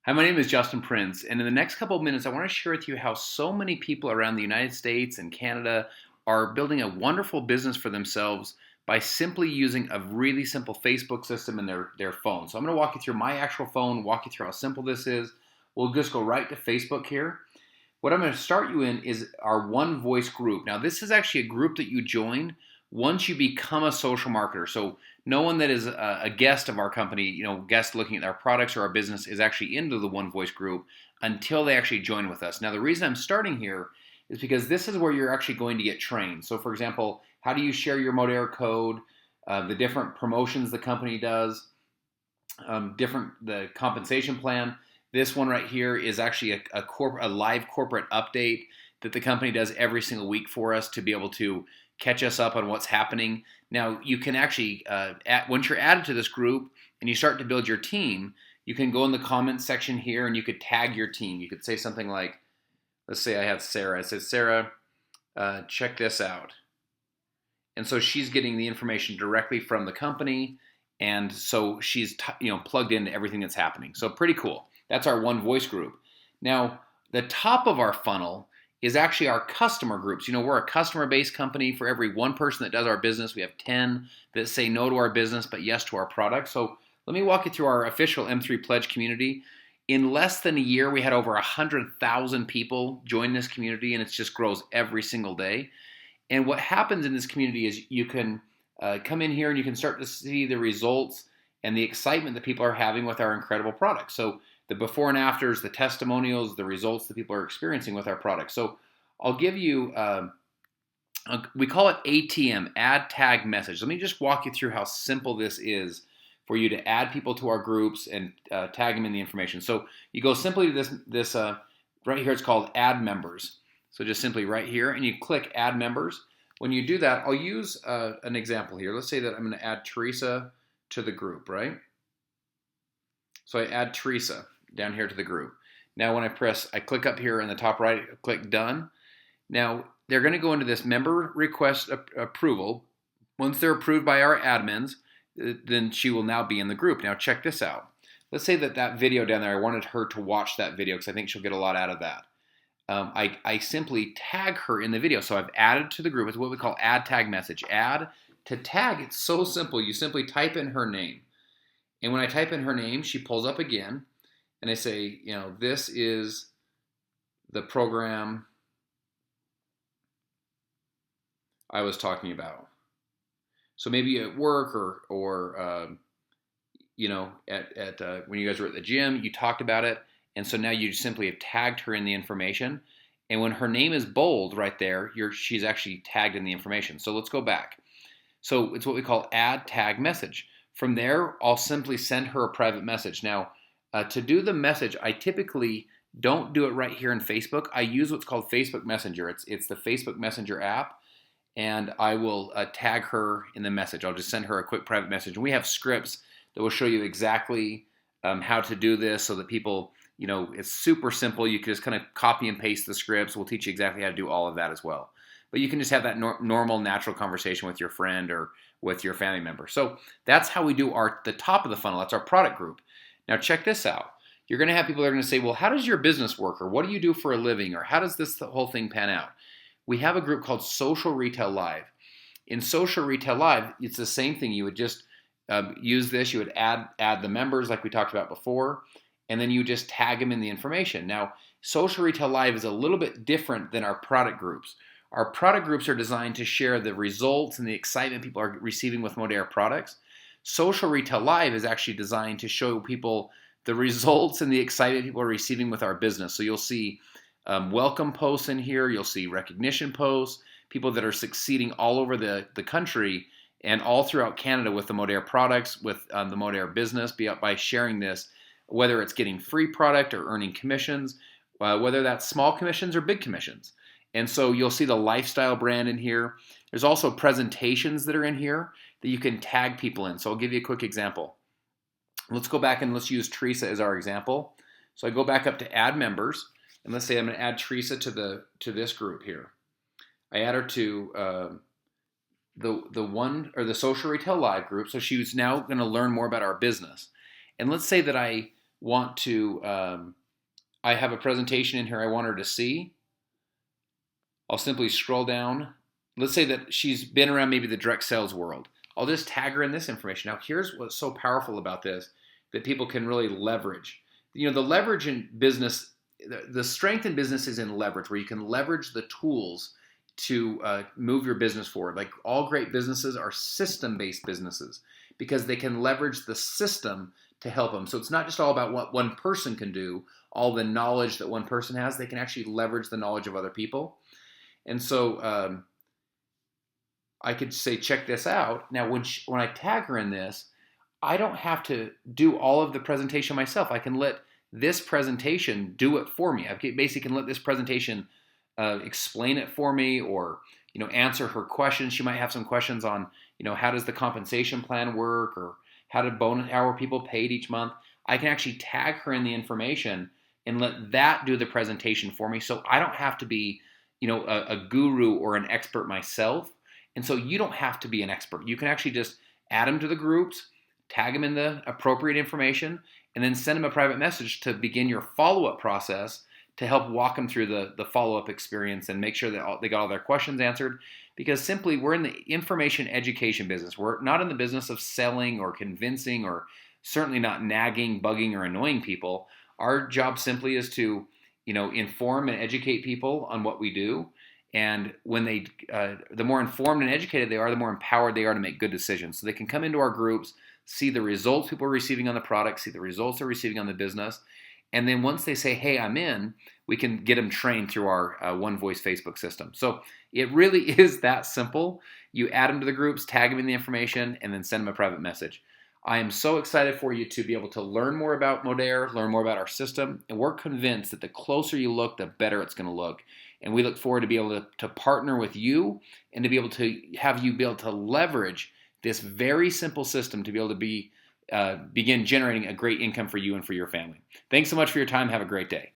Hi, my name is Justin Prince, and in the next couple of minutes, I want to share with you how so many people around the United States and Canada are building a wonderful business for themselves by simply using a really simple Facebook system in their phone. So I'm going to walk you through my actual phone, walk you through how simple this is. We'll just go right to Facebook here. What I'm going to start you in is our One Voice group. Now, this is actually a group that you join once you become a social marketer. So no one that is a guest of our company, guest looking at our products or our business is actually into the One Voice group until they actually join with us. Now, the reason I'm starting here is because this is where you're actually going to get trained. So, for example, how do you share your Modere code, the different promotions the company does, the compensation plan. This one right here is actually a live corporate update that the company does every single week for us to be able to catch us up on what's happening. Now, you can actually, once you're added to this group and you start to build your team, you can go in the comments section here and you could tag your team. You could say something like, let's say I have Sarah. I said, Sarah, check this out. And so she's getting the information directly from the company. And so she's plugged into everything that's happening. So pretty cool. That's our One Voice group. Now, the top of our funnel is actually our customer groups. We're a customer-based company. For every one person that does our business, we have 10 that say no to our business but yes to our product. So let me walk you through our official M3 Pledge community. In less than a year, we had over 100,000 people join this community, and it just grows every single day. And what happens in this community is you can come in here and you can start to see the results and the excitement that people are having with our incredible products. So the before and afters, the testimonials, the results that people are experiencing with our products. So I'll give you, we call it ATM, add tag message. Let me just walk you through how simple this is for you to add people to our groups and tag them in the information. So you go simply to this right here, it's called add members. So just simply right here, and you click add members. When you do that, I'll use an example here. Let's say that I'm going to add Teresa to the group, right? So I add Teresa down here to the group. Now when I click up here in the top right, click done. Now they're going to go into this member request approval. Once they're approved by our admins, then she will now be in the group. Now check this out. Let's say that video down there, I wanted her to watch that video because I think she'll get a lot out of that. I simply tag her in the video. So I've added to the group. It's what we call add tag message. Add to tag, it's so simple. You simply type in her name. And when I type in her name, she pulls up again. And I say, this is the program I was talking about. So maybe at work or when you guys were at the gym, you talked about it. And so now you simply have tagged her in the information. And when her name is bold right there, she's actually tagged in the information. So let's go back. So it's what we call add tag message. From there, I'll simply send her a private message. Now, to do the message, I typically don't do it right here in Facebook. I use what's called Facebook Messenger. It's the Facebook Messenger app. And I will tag her in the message. I'll just send her a quick private message. And we have scripts that will show you exactly how to do this so that people, it's super simple. You can just kind of copy and paste the scripts. We'll teach you exactly how to do all of that as well. But you can just have that normal, natural conversation with your friend or with your family member. So that's how we do the top of the funnel. That's our product group. Now check this out. You're going to have people that are going to say, well, how does your business work? Or what do you do for a living? Or how does the whole thing pan out? We have a group called Social Retail Live. In Social Retail Live, it's the same thing. You would just use this. You would add the members like we talked about before, and then you just tag them in the information. Now, Social Retail Live is a little bit different than our product groups. Our product groups are designed to share the results and the excitement people are receiving with Modere products. Social Retail Live is actually designed to show people the results and the excitement people are receiving with our business. So you'll see welcome posts in here. You'll see recognition posts, people that are succeeding all over the country and all throughout Canada with the Modere products, with the Modere business, by sharing this, whether it's getting free product or earning commissions, whether that's small commissions or big commissions. And so you'll see the lifestyle brand in here. There's also presentations that are in here that you can tag people in. So I'll give you a quick example. Let's go back and let's use Teresa as our example. So I go back up to add members, and let's say I'm going to add Teresa to this group here. I add her to the Social Retail Live group. So she's now going to learn more about our business. And let's say that I want to, I have a presentation in here I want her to see, I'll simply scroll down. Let's say that she's been around maybe the direct sales world. I'll just tag her in this information. Now, here's what's so powerful about this that people can really leverage. The leverage in business, the strength in business is in leverage, where you can leverage the tools to move your business forward. Like all great businesses are system-based businesses because they can leverage the system to help them. So it's not just all about what one person can do, all the knowledge that one person has. They can actually leverage the knowledge of other people. And so I could say, check this out. Now, when I tag her in this, I don't have to do all of the presentation myself. I can let this presentation do it for me. I basically can let this presentation explain it for me, or answer her questions. She might have some questions on how does the compensation plan work, or how are people paid each month. I can actually tag her in the information and let that do the presentation for me, so I don't have to be a guru or an expert myself. And so you don't have to be an expert. You can actually just add them to the groups, tag them in the appropriate information, and then send them a private message to begin your follow-up process to help walk them through the follow-up experience and make sure that they got all their questions answered. Because simply, we're in the information education business. We're not in the business of selling or convincing, or certainly not nagging, bugging, or annoying people. Our job simply is to inform and educate people on what we do. And when the more informed and educated they are, the more empowered they are to make good decisions. So they can come into our groups, see the results people are receiving on the product, see the results they're receiving on the business. And then once they say, hey, I'm in, we can get them trained through our One Voice Facebook system. So it really is that simple. You add them to the groups, tag them in the information, and then send them a private message. I am so excited for you to be able to learn more about Modere, learn more about our system, and we're convinced that the closer you look, the better it's going to look. And we look forward to be able to partner with you and to be able to have you be able to leverage this very simple system to be able to begin generating a great income for you and for your family. Thanks so much for your time. Have a great day.